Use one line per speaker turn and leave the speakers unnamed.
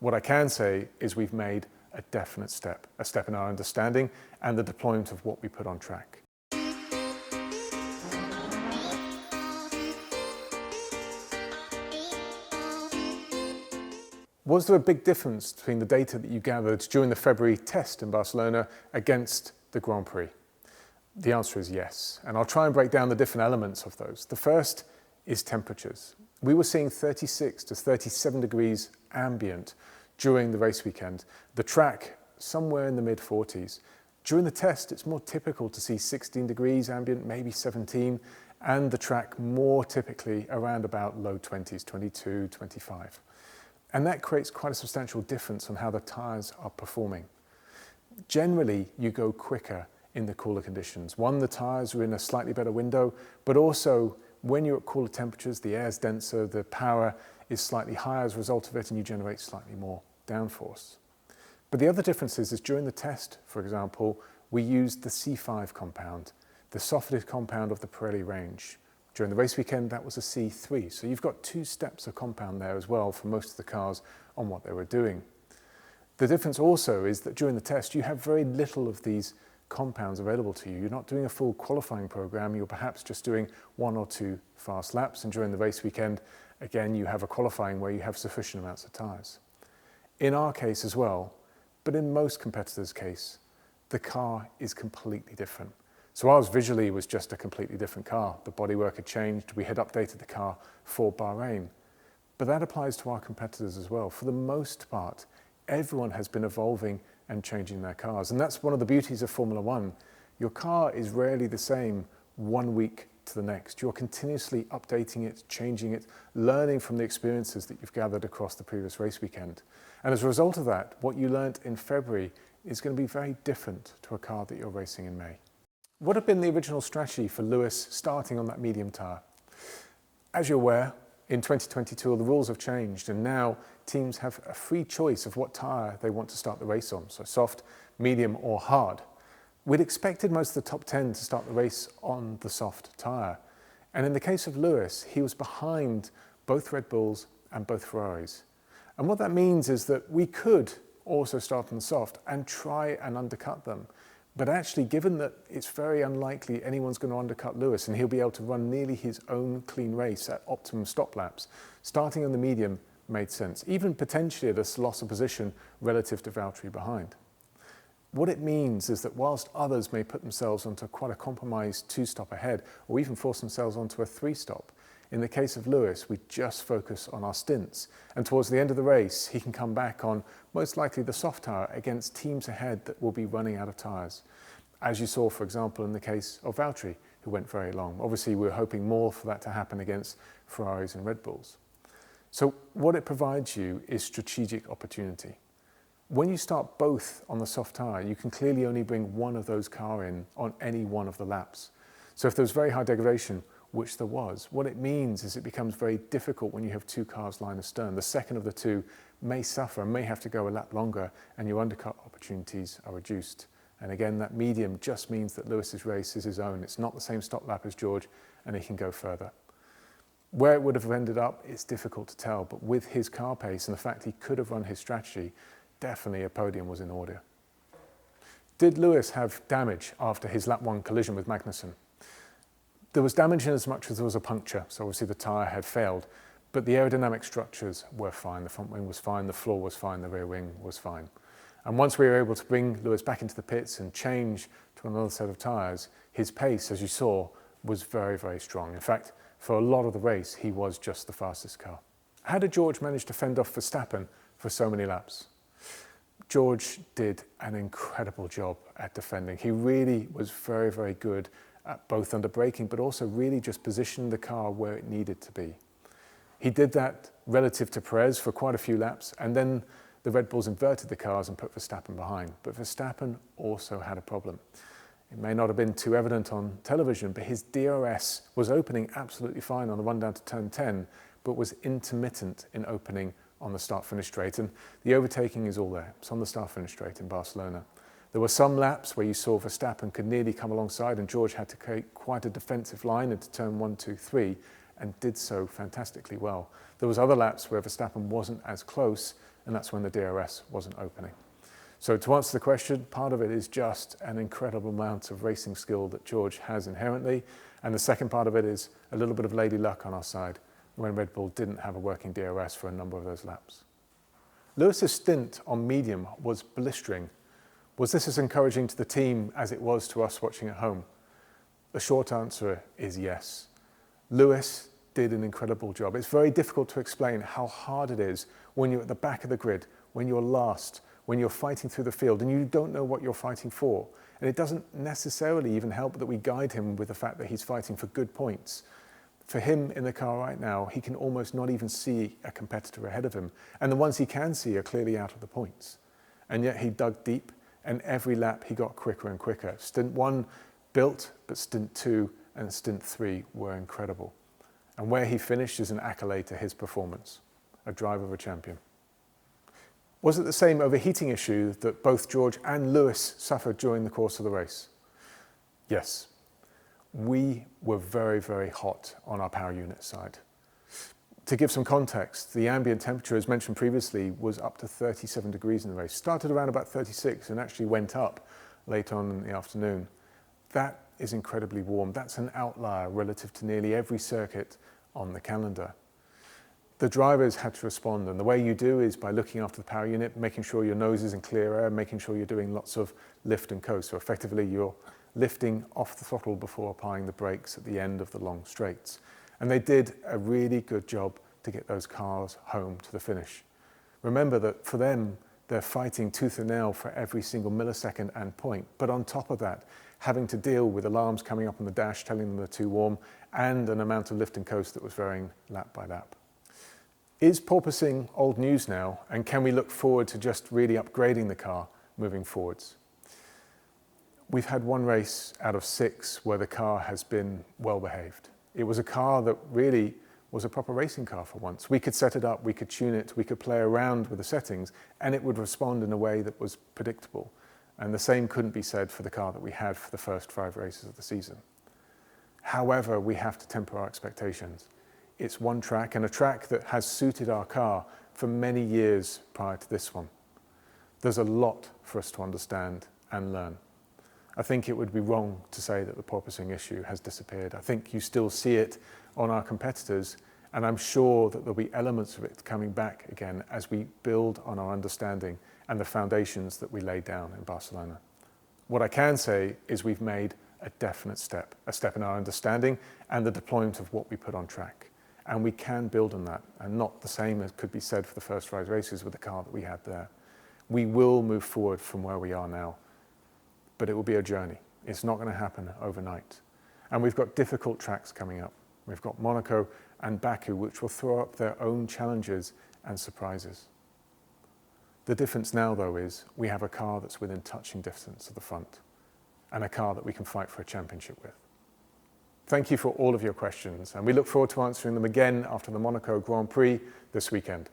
What I can say is we've made a definite step, a step in our understanding and the deployment of what we put on track. Was there a big difference between the data that you gathered during the February test in Barcelona against the Grand Prix? The answer is yes, and I'll try and break down the different elements of those. The first is temperatures. We were seeing 36 to 37 degrees ambient during the race weekend. The track somewhere in the mid-40s. During the test, it's more typical to see 16 degrees ambient, maybe 17, and the track more typically around about low 20s, 22, 25. And that creates quite a substantial difference on how the tyres are performing. Generally, you go quicker in the cooler conditions. One, the tyres are in a slightly better window, but also when you're at cooler temperatures, the air's denser, the power is slightly higher as a result of it, and you generate slightly more downforce. But the other difference is during the test, for example, we used the C5 compound, the softened compound of the Pirelli range. During the race weekend, that was a C3. So you've got 2 steps of compound there as well for most of the cars on what they were doing. The difference also is that during the test, you have very little of these compounds available to you. You're not doing a full qualifying program. You're perhaps just doing 1 or 2 fast laps. And during the race weekend, again, you have a qualifying where you have sufficient amounts of tyres. In our case as well, but in most competitors' case, the car is completely different. So ours visually was just a completely different car. The bodywork had changed. We had updated the car for Bahrain. But that applies to our competitors as well. For the most part, everyone has been evolving and changing their cars. And that's one of the beauties of Formula One. Your car is rarely the same 1 week to the next. You're continuously updating it, changing it, learning from the experiences that you've gathered across the previous race weekend. And as a result of that, what you learnt in February is going to be very different to a car that you're racing in May. What had been the original strategy for Lewis starting on that medium tyre? As you're aware, in 2022, the rules have changed, and now teams have a free choice of what tyre they want to start the race on, so soft, medium or hard. We'd expected most of the top 10 to start the race on the soft tyre. And in the case of Lewis, he was behind both Red Bulls and both Ferraris. And what that means is that we could also start on the soft and try and undercut them. But actually, given that it's very unlikely anyone's going to undercut Lewis and he'll be able to run nearly his own clean race at optimum stop laps, starting on the medium made sense, even potentially at a loss of position relative to Valtteri behind. What it means is that whilst others may put themselves onto quite a compromised 2-stop ahead or even force themselves onto a 3-stop, in the case of Lewis, we just focus on our stints. And towards the end of the race, he can come back on most likely the soft tyre against teams ahead that will be running out of tyres. As you saw, for example, in the case of Valtteri, who went very long. Obviously, we're hoping more for that to happen against Ferraris and Red Bulls. So what it provides you is strategic opportunity. When you start both on the soft tyre, you can clearly only bring one of those cars in on any one of the laps. So if there's very high degradation, which there was, what it means is it becomes very difficult when you have 2 cars line astern. The second of the 2 may suffer, may have to go a lap longer, and your undercut opportunities are reduced. And again, that medium just means that Lewis's race is his own. It's not the same stop lap as George, and he can go further. Where it would have ended up, it's difficult to tell, but with his car pace and the fact he could have run his strategy, definitely a podium was in order. Did Lewis have damage after his lap 1 collision with Magnussen? There was damage in as much as there was a puncture, so obviously the tyre had failed, but the aerodynamic structures were fine. The front wing was fine, the floor was fine, the rear wing was fine. And once we were able to bring Lewis back into the pits and change to another set of tyres, his pace, as you saw, was very, very strong. In fact, for a lot of the race, he was just the fastest car. How did George manage to fend off Verstappen for so many laps? George did an incredible job at defending. He really was very, very good at both under braking, but also really just positioned the car where it needed to be. He did that relative to Perez for quite a few laps, and then the Red Bulls inverted the cars and put Verstappen behind. But Verstappen also had a problem. It may not have been too evident on television, but his DRS was opening absolutely fine on the run down to turn 10, but was intermittent in opening on the start-finish straight. And the overtaking is all there. It's on the start-finish straight in Barcelona. There were some laps where you saw Verstappen could nearly come alongside, and George had to create quite a defensive line into turn 1, 2, 3, and did so fantastically well. There was other laps where Verstappen wasn't as close, and that's when the DRS wasn't opening. So to answer the question, part of it is just an incredible amount of racing skill that George has inherently, and the second part of it is a little bit of lady luck on our side when Red Bull didn't have a working DRS for a number of those laps. Lewis's stint on medium was blistering. Was this as encouraging to the team as it was to us watching at home? The short answer is yes. Lewis did an incredible job. It's very difficult to explain how hard it is when you're at the back of the grid, when you're last, when you're fighting through the field and you don't know what you're fighting for. And it doesn't necessarily even help that we guide him with the fact that he's fighting for good points. For him in the car right now, he can almost not even see a competitor ahead of him. And the ones he can see are clearly out of the points. And yet he dug deep, and every lap he got quicker and quicker. Stint 1 built, but stint 2 and stint 3 were incredible. And where he finished is an accolade to his performance, a driver of a champion. Was it the same overheating issue that both George and Lewis suffered during the course of the race? Yes. We were very, very hot on our power unit side. To give some context, the ambient temperature, as mentioned previously, was up to 37 degrees in the race. Started around about 36 and actually went up later on in the afternoon. That is incredibly warm. That's an outlier relative to nearly every circuit on the calendar. The drivers had to respond, and the way you do is by looking after the power unit, making sure your nose is in clear air, making sure you're doing lots of lift and coast. So effectively you're lifting off the throttle before applying the brakes at the end of the long straights. And they did a really good job to get those cars home to the finish. Remember that for them, they're fighting tooth and nail for every single millisecond and point. But on top of that, having to deal with alarms coming up on the dash telling them they're too warm and an amount of lift and coast that was varying lap by lap. Is porpoising old news now, and can we look forward to just really upgrading the car moving forwards? We've had one race out of 6 where the car has been well behaved. It was a car that really was a proper racing car for once. We could set it up, we could tune it, we could play around with the settings, and it would respond in a way that was predictable. And the same couldn't be said for the car that we had for the first 5 races of the season. However, we have to temper our expectations. It's one track, and a track that has suited our car for many years prior to this one. There's a lot for us to understand and learn. I think it would be wrong to say that the porpoising issue has disappeared. I think you still see it on our competitors, and I'm sure that there'll be elements of it coming back again as we build on our understanding and the foundations that we laid down in Barcelona. What I can say is we've made a definite step, a step in our understanding and the deployment of what we put on track. And we can build on that, and not the same as could be said for the first 5 races with the car that we had there. We will move forward from where we are now, but it will be a journey. It's not going to happen overnight. And we've got difficult tracks coming up. We've got Monaco and Baku, which will throw up their own challenges and surprises. The difference now, though, is we have a car that's within touching distance of the front, and a car that we can fight for a championship with. Thank you for all of your questions, and we look forward to answering them again after the Monaco Grand Prix this weekend.